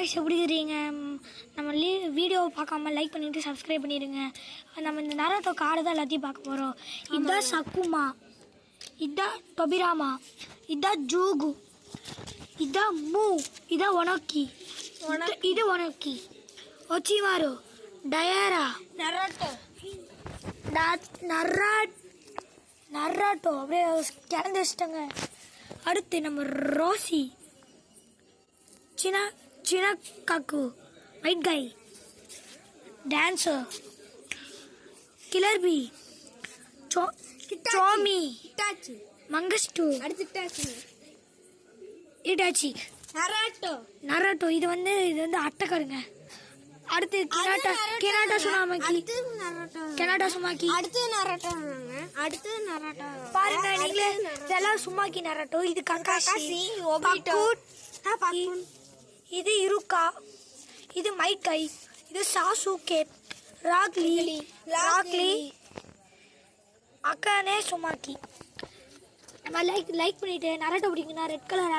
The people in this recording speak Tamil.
காய்ஸ் எப்படி இருக்கிறீங்க? நம்ம வீடியோ பார்க்காம லைக் பண்ணிவிட்டு சப்ஸ்கிரைப் பண்ணிடுங்க. நம்ம இந்த நரோட்டோ கார்டு தான் எல்லாத்தையும் பார்க்க போகிறோம். இதுதான் சக்குமா, இதுதான் டொபிராமா, இதுதான் ஜூகு, இதுதான் மூ, இதுதான் ஒனோக்கி, இது ஒனோக்கி, ஒச்சிமாரு, டயரா, நராட்டோ அப்படியே கிளந்து வச்சிட்டாங்க. அடுத்து நம்ம ரோசி, சினகாக்கு, ஒயிட் கை, டான்சர், கிளர்பி, சோமி, மங்கஸ்டு, இட்டாச்சி, நராட்டோ. இது வந்து அட்டைக்காருங்க. அடுத்து கெனாட்டோ சுனாமக்கி, கெனாட்டோ சுமாக்கி, பாருங்க நீங்களே. இதெல்லாம் சுமாக்கி நராட்டோ. இது கங்காஷி, இது இருக்கா, இது மைக்கை, இது சாசுகே, ராக்லி, அக்கானே சுமாக்கி. நம்ம லைக் பண்ணிட்டு நராட்டோ பிடிக்குன்னா ரெட் கலர்